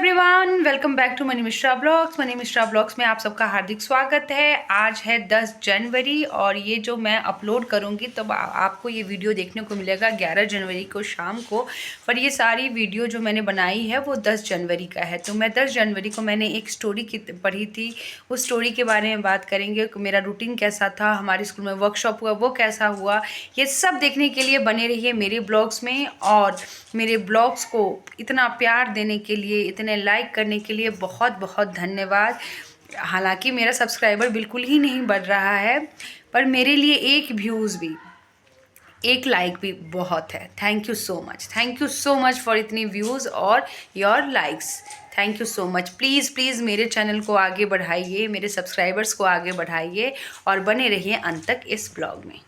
Everyone, welcome back to money Mishra blogs. Money Mishra blogs में आप सबका हार्दिक स्वागत है। आज है 10 जनवरी और ये जो मैं अपलोड करूँगी तो आपको ये वीडियो देखने को मिलेगा 11 जनवरी को शाम को। पर ये सारी वीडियो जो मैंने बनाई है वो 10 जनवरी का है। तो मैं 10 जनवरी को मैंने एक स्टोरी पढ़ी थी, उस स्टोरी के बारे में बात करेंगे। मेरा रूटीन कैसा था, हमारे स्कूल में वर्कशॉप हुआ वो कैसा हुआ, ये सब देखने के लिए बने रहिए मेरे ब्लॉग्स में। और मेरे ब्लॉग्स को इतना प्यार देने के लिए, इतने लाइक करने के लिए बहुत बहुत धन्यवाद। हालांकि मेरा सब्सक्राइबर बिल्कुल ही नहीं बढ़ रहा है, पर मेरे लिए एक व्यूज़ भी, एक लाइक भी बहुत है। Thank you so much for इतनी व्यूज़ और your likes. Thank you so much. Please please मेरे चैनल को आगे बढ़ाइए, मेरे सब्सक्राइबर्स को आगे बढ़ाइए और बने रहिए अंत तक इस ब्लॉग में।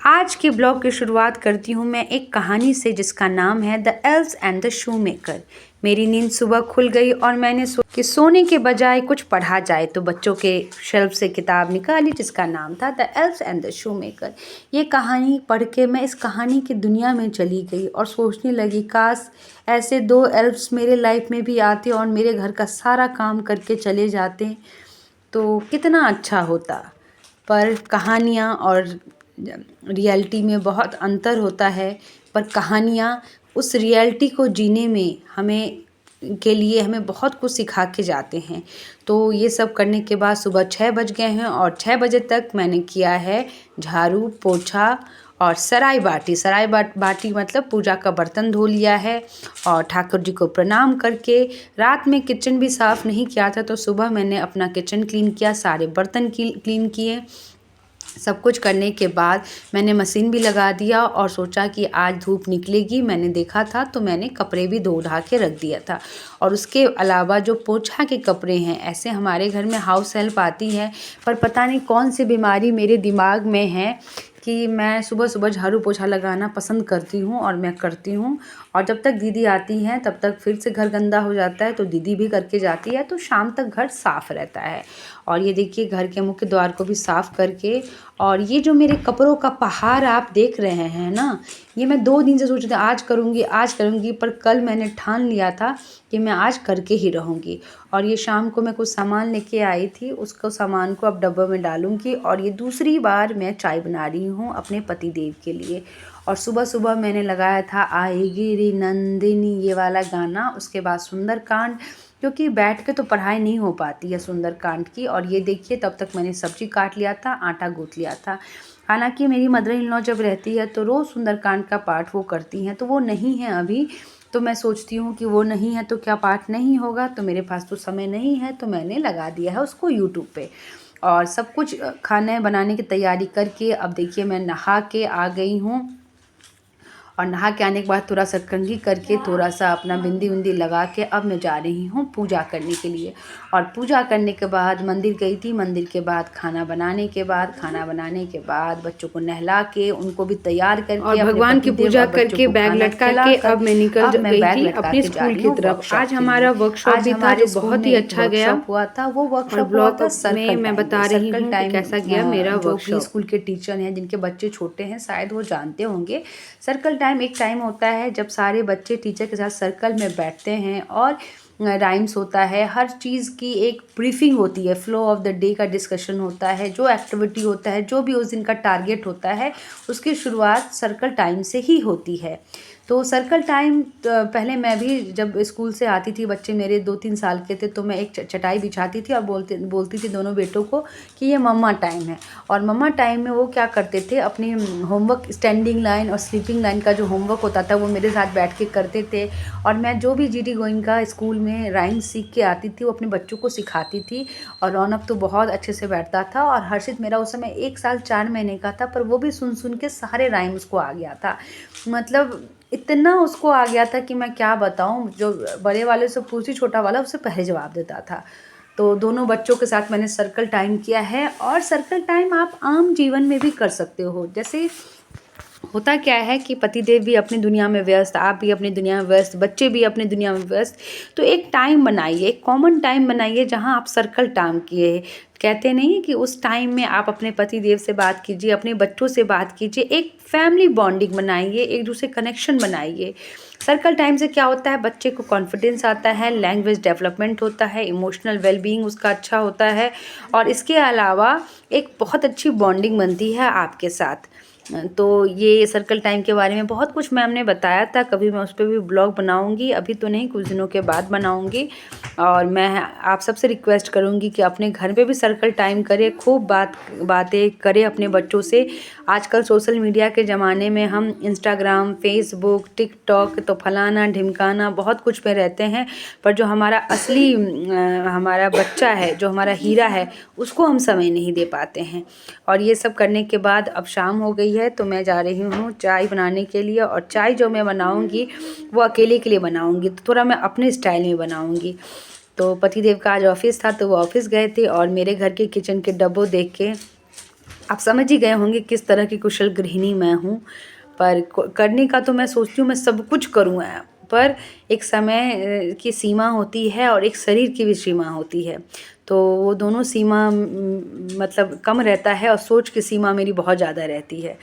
आज के ब्लॉग की शुरुआत करती हूँ मैं एक कहानी से जिसका नाम है the elves and the shoemaker. मेरी नींद सुबह खुल गई और मैंने कि सोने के बजाय कुछ पढ़ा जाए, तो बच्चों के शेल्फ से किताब निकाली जिसका नाम था the elves and the shoemaker. ये कहानी पढ़ के मैं इस कहानी की दुनिया में चली गई और सोचने लगी काश ऐसे दो एल्व्स मेरे लाइफ में भी आते और मेरे घर का सारा काम करके चले जाते तो कितना अच्छा होता। पर कहानियाँ और रियलिटी में बहुत अंतर होता है, पर कहानियाँ उस रियलिटी को जीने में हमें बहुत कुछ सिखा के जाते हैं। तो ये सब करने के बाद सुबह 6 बज गए हैं और 6 बजे तक मैंने किया है झाड़ू पोछा और सराय बाटी मतलब पूजा का बर्तन धो लिया है। और ठाकुर जी को प्रणाम करके रात में किचन भी साफ़ नहीं किया था, तो सुबह मैंने अपना किचन क्लीन किया, सारे बर्तन क्लीन किए। सब कुछ करने के बाद मैंने मशीन भी लगा दिया और सोचा कि आज धूप निकलेगी। मैंने देखा था तो मैंने कपड़े भी धो धा के रख दिया था। और उसके अलावा जो पोछा के कपड़े हैं, ऐसे हमारे घर में हाउस हेल्प आती है, पर पता नहीं कौन सी बीमारी मेरे दिमाग में है कि मैं सुबह सुबह झाड़ू पोछा लगाना पसंद करती हूँ और मैं करती हूँ। और जब तक दीदी आती हैं तब तक फिर से घर गंदा हो जाता है, तो दीदी भी करके जाती है, तो शाम तक घर साफ़ रहता है। और ये देखिए घर के मुख्य द्वार को भी साफ़ करके, और ये जो मेरे कपड़ों का पहाड़ आप देख रहे हैं ना, ये मैं 2 दिन से सोच रही थी आज करूँगी, पर कल मैंने ठान लिया था कि मैं आज करके ही रहूँगी। और ये शाम को मैं कुछ सामान लेके आई थी, उसको सामान को अब डब्बे में डालूँगी। और ये दूसरी बार मैं चाय बना रही हूँ अपने पति देव के लिए। और सुबह सुबह मैंने लगाया था आएगी रे नंदिनी ये वाला गाना, उसके बाद सुंदरकांड, क्योंकि बैठ के तो पढ़ाई नहीं हो पाती है सुंदरकांड की। और ये देखिए तब तक मैंने सब्जी काट लिया था, आटा गूँथ लिया था। हालांकि मेरी मदर इन लॉ जब रहती है तो रोज़ सुंदरकांड का पाठ वो करती हैं, तो वो नहीं है अभी। तो मैं सोचती हूँ कि वो नहीं है तो क्या पाठ नहीं होगा, तो मेरे पास तो समय नहीं है, तो मैंने लगा दिया है उसको यूट्यूब पे। और सब कुछ खाने बनाने की तैयारी करके अब देखिए मैं नहा के आ गई हूँ। और नहा के आने के बाद थोड़ा सा कंघी करके थोड़ा सा अपना बिंदी विंदी लगा के अब मैं जा रही हूँ पूजा करने के लिए। और पूजा करने के बाद मंदिर गई थी, मंदिर के बाद खाना बनाने के बाद बच्चों को नहला के उनको भी तैयार करके और भगवान की पूजा करके बैग लटका के अब मैं निकल गई थी अपने स्कूल की तरफ। आज हमारा वर्कशॉप भी था जो बहुत ही अच्छा गया हुआ था। वो वर्कशॉप ब्लॉग हुआ था में मैं बता रही हूँ कि कैसा गया मेरा वर्कशॉप। स्कूल के टीचर हैं जिनके बच्चे छोटे हैं शायद वो जानते होंगे। सर्कल टाइम एक टाइम होता है जब सारे बच्चे टीचर के साथ सर्कल में बैठते हैं और राइम्स होता है, हर चीज़ की एक ब्रीफिंग होती है, फ्लो ऑफ द डे का डिस्कशन होता है, जो एक्टिविटी होता है, जो भी उस दिन का टारगेट होता है, उसकी शुरुआत सर्कल टाइम से ही होती है। तो सर्कल टाइम पहले मैं भी जब स्कूल से आती थी, बच्चे मेरे 2-3 साल के थे, तो मैं एक चटाई बिछाती थी और बोलती थी दोनों बेटों को कि ये मम्मा टाइम है। और मम्मा टाइम में वो क्या करते थे, अपनी होमवर्क स्टैंडिंग लाइन और स्लीपिंग लाइन का जो होमवर्क होता था वो मेरे साथ बैठ के करते थे। और मैं जो भी GD गोइंका स्कूल में राइम सीख के आती थी वो अपने बच्चों को सिखाती थी। और रौनक तो बहुत अच्छे से बैठता था, और हर्षित मेरा उस समय 1 साल 4 महीने का था, पर वो भी सुन के सारे राइम उसको आ गया था। मतलब इतना उसको आ गया था कि मैं क्या बताऊं, जो बड़े वाले से पूछी छोटा वाला उससे पहले जवाब देता था। तो दोनों बच्चों के साथ मैंने सर्कल टाइम किया है। और सर्कल टाइम आप आम जीवन में भी कर सकते हो। जैसे होता क्या है कि पतिदेव भी अपनी दुनिया में व्यस्त, आप भी अपनी दुनिया में व्यस्त, बच्चे भी अपनी दुनिया में व्यस्त। तो एक टाइम बनाइए, एक कॉमन टाइम बनाइए जहाँ आप सर्कल टाइम किए। कहते नहीं कि उस टाइम में आप अपने पतिदेव से बात कीजिए, अपने बच्चों से बात कीजिए, एक फैमिली बॉन्डिंग बनाइए, एक दूसरे कनेक्शन बनाइए। सर्कल टाइम से क्या होता है, बच्चे को कॉन्फिडेंस आता है, लैंग्वेज डेवलपमेंट होता है, इमोशनल वेलबींग उसका अच्छा होता है, और इसके अलावा एक बहुत अच्छी बॉन्डिंग बनती है आपके साथ। तो ये सर्कल टाइम के बारे में बहुत कुछ मैम ने बताया था, कभी मैं उस पर भी ब्लॉग बनाऊंगी, अभी तो नहीं, कुछ दिनों के बाद बनाऊंगी। और मैं आप सबसे रिक्वेस्ट करूंगी कि अपने घर पे भी सर्कल टाइम करें, खूब बातें करें अपने बच्चों से। आजकल सोशल मीडिया के ज़माने में हम इंस्टाग्राम, फेसबुक, टिकटॉक, तो फलाना ढिमकाना बहुत कुछ पे रहते हैं, पर जो हमारा असली हमारा बच्चा है, जो हमारा हीरा है, उसको हम समय नहीं दे पाते हैं। और ये सब करने के बाद अब शाम हो गई है, तो मैं जा रही हूँ चाय बनाने के लिए, और चाय जो मैं बनाऊँगी वो अकेले के लिए बनाऊँगी, तो थोड़ा मैं अपने स्टाइल में बनाऊँगी। तो पतिदेव का आज ऑफिस था, तो वो ऑफिस गए थे, और मेरे घर के किचन के डब्बों देख के आप समझ ही गए होंगे किस तरह की कुशल गृहिणी मैं हूँ। पर करने का तो मैं सोचती हूँ मैं सब कुछ करूँ, पर एक समय की सीमा होती है और एक शरीर की भी सीमा होती है। तो वो दोनों सीमा मतलब कम रहता है, और सोच की सीमा मेरी बहुत ज़्यादा रहती है।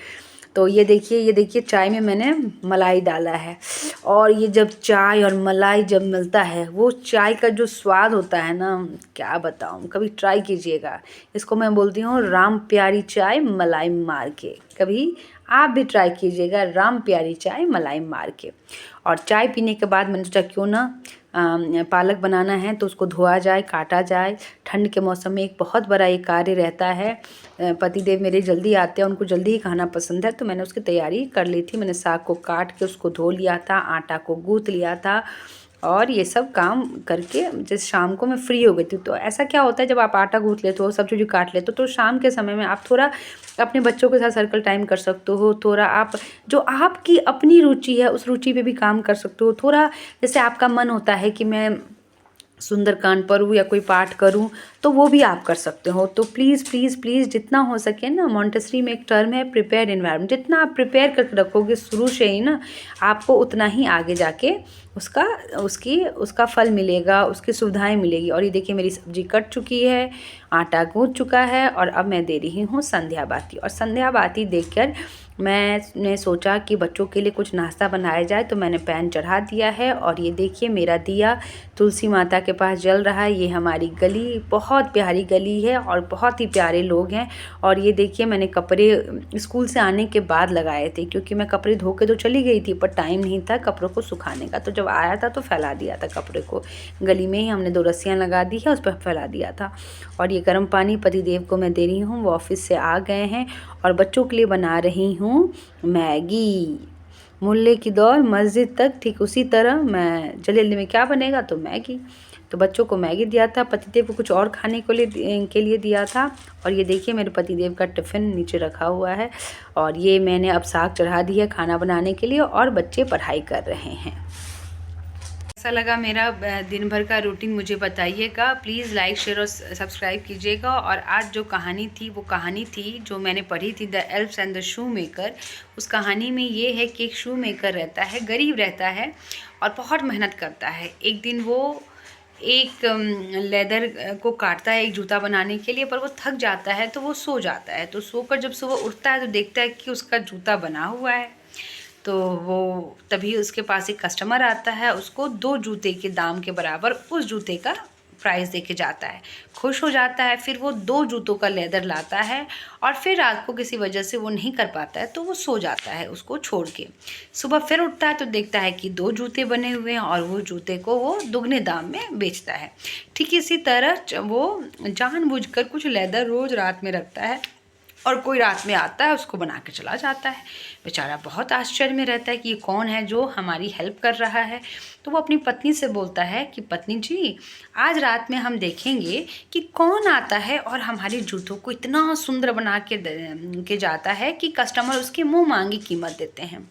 तो ये देखिए चाय में मैंने मलाई डाला है, और ये जब चाय और मलाई जब मिलता है, वो चाय का जो स्वाद होता है ना, क्या बताऊँ, कभी ट्राई कीजिएगा। इसको मैं बोलती हूँ राम प्यारी चाय मलाई मार के, कभी आप भी ट्राई कीजिएगा, राम प्यारी चाय मलाई मार के। और चाय पीने के बाद मैंने सोचा क्यों ना पालक बनाना है, तो उसको धोआ जाए, काटा जाए। ठंड के मौसम में एक बहुत बड़ा ये कार्य रहता है। पतिदेव मेरे जल्दी आते हैं, उनको जल्दी ही खाना पसंद है, तो मैंने उसकी तैयारी कर ली थी। मैंने साग को काट के उसको धो लिया था, आटा को गूँथ लिया था, और ये सब काम करके जैसे शाम को मैं फ्री हो गई थी। तो ऐसा क्या होता है, जब आप आटा गूँथ लेते हो, सब चीज़ काट लेते हो, तो शाम के समय में आप थोड़ा अपने बच्चों के साथ सर्कल टाइम कर सकते हो। थोड़ा आप जो आपकी अपनी रुचि है, उस रुचि पे भी काम कर सकते हो। थोड़ा जैसे आपका मन होता है कि मैं सुंदरकांड पढूँ या कोई पाठ करूँ, तो वो भी आप कर सकते हो। तो प्लीज़ प्लीज़ प्लीज़ जितना हो सके ना, मॉन्टेसरी में एक टर्म है प्रिपेयर्ड एनवायरनमेंट, जितना आप प्रिपेयर करके रखोगे शुरू से ही ना, आपको उतना ही आगे जाके उसका फल मिलेगा, उसकी सुविधाएं मिलेगी। और ये देखिए मेरी सब्जी कट चुकी है, आटा गूँथ चुका है, और अब मैं दे रही हूँ संध्या बाती। और संध्या बाती देखकर मैंने सोचा कि बच्चों के लिए कुछ नाश्ता बनाया जाए, तो मैंने पैन चढ़ा दिया है। और ये देखिए मेरा दिया तुलसी माता के पास जल रहा है। ये हमारी गली बहुत प्यारी गली है, और बहुत ही प्यारे लोग हैं। और ये देखिए मैंने कपड़े स्कूल से आने के बाद लगाए थे, क्योंकि मैं कपड़े धो के तो चली गई थी, पर टाइम नहीं था कपड़ों को सुखाने का। तो जब आया था तो फैला दिया था कपड़े को, गली में ही हमने 2 रस्सियाँ लगा दी है, उस पर फैला दिया था। और ये गर्म पानी पतिदेव को मैं दे रही हूँ, वो ऑफिस से आ गए हैं। और बच्चों के लिए बना रही हूँ मैगी। मुल्ले की दौड़ मस्जिद तक, ठीक उसी तरह मैं जल्दी में क्या बनेगा, तो मैगी। तो बच्चों को मैगी दिया था, पतिदेव को कुछ और खाने के लिए दिया था। और ये देखिए मेरे पतिदेव का टिफ़िन नीचे रखा हुआ है, और ये मैंने अब साग चढ़ा दी है खाना बनाने के लिए, और बच्चे पढ़ाई कर रहे हैं। कैसा लगा मेरा दिन भर का रूटीन मुझे बताइएगा। प्लीज़ लाइक शेयर और सब्सक्राइब कीजिएगा। और आज जो कहानी थी, वो कहानी थी जो मैंने पढ़ी थी, the elves and the shoe maker. उस कहानी में ये है कि एक शू मेकर रहता है, गरीब रहता है, और बहुत मेहनत करता है। एक दिन वो एक लेदर को काटता है एक जूता बनाने के लिए, पर वो थक जाता है, तो वो सो जाता है। तो सोकर जब सुबह उठता है तो देखता है कि उसका जूता बना हुआ है। तो वो तभी उसके पास एक कस्टमर आता है, उसको 2 जूते के दाम के बराबर उस जूते का प्राइस दे के जाता है। खुश हो जाता है, फिर वो 2 जूतों का लेदर लाता है, और फिर रात को किसी वजह से वो नहीं कर पाता है, तो वो सो जाता है उसको छोड़ के। सुबह फिर उठता है तो देखता है कि 2 जूते बने हुए हैं, और वो जूते को वो दुगने दाम में बेचता है। ठीक इसी तरह वो जानबूझकर कुछ लेदर रोज़ रात में रखता है, और कोई रात में आता है उसको बना के चला जाता है। बेचारा बहुत आश्चर्य में रहता है कि ये कौन है जो हमारी हेल्प कर रहा है। तो वो अपनी पत्नी से बोलता है कि पत्नी जी, आज रात में हम देखेंगे कि कौन आता है और हमारे जूतों को इतना सुंदर बना के जाता है कि कस्टमर उसके मुंह मांगी कीमत देते हैं।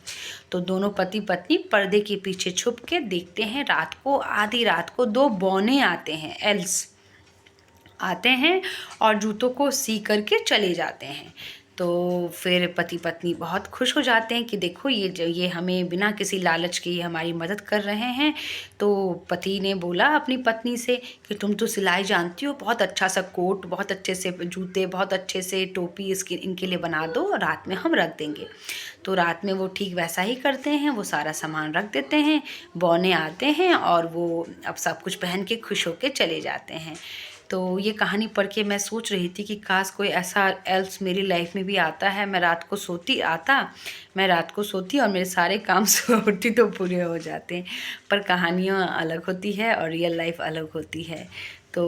तो दोनों पति पत्नी पर्दे के पीछे छुप के देखते हैं। रात को, आधी रात को 2 बौने आते हैं, एल्स आते हैं, और जूतों को सी करके चले जाते हैं। तो फिर पति पत्नी बहुत खुश हो जाते हैं कि देखो ये हमें बिना किसी लालच के ये हमारी मदद कर रहे हैं। तो पति ने बोला अपनी पत्नी से कि तुम तो सिलाई जानती हो, बहुत अच्छा सा कोट, बहुत अच्छे से जूते, बहुत अच्छे से टोपी इनके लिए बना दो, और रात में हम रख देंगे। तो रात में वो ठीक वैसा ही करते हैं, वो सारा सामान रख देते हैं, बौने आते हैं और वो अब सब कुछ पहन के खुश होके चले जाते हैं। तो ये कहानी पढ़ के मैं सोच रही थी कि काश कोई ऐसा एल्स मेरी लाइफ में भी आता है। मैं रात को सोती और मेरे सारे काम सुबह उठती तो पूरे हो जाते हैं। पर कहानियाँ अलग होती है और रियल लाइफ अलग होती है। तो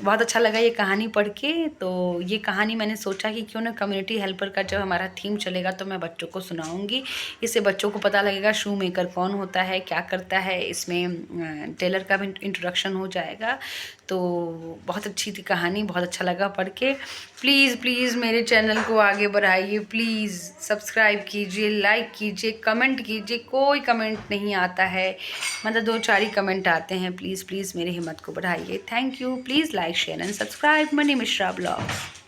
बहुत अच्छा लगा ये कहानी पढ़ के। तो ये कहानी मैंने सोचा कि क्यों ना कम्युनिटी हेल्पर का जब हमारा थीम चलेगा तो मैं बच्चों को सुनाऊंगी। इससे बच्चों को पता लगेगा शू मेकर कौन होता है, क्या करता है। इसमें टेलर का भी इंट्रोडक्शन हो जाएगा। तो बहुत अच्छी थी कहानी, बहुत अच्छा लगा पढ़ के। प्लीज़ मेरे चैनल को आगे बढ़ाइए, प्लीज़ सब्सक्राइब कीजिए, लाइक कीजिए, कमेंट कीजिए। कोई कमेंट नहीं आता है, मतलब 2-4 ही कमेंट आते हैं। प्लीज़ मेरी हिम्मत को बढ़ाइए। Thank you. Please like share and subscribe money Mishra blogs.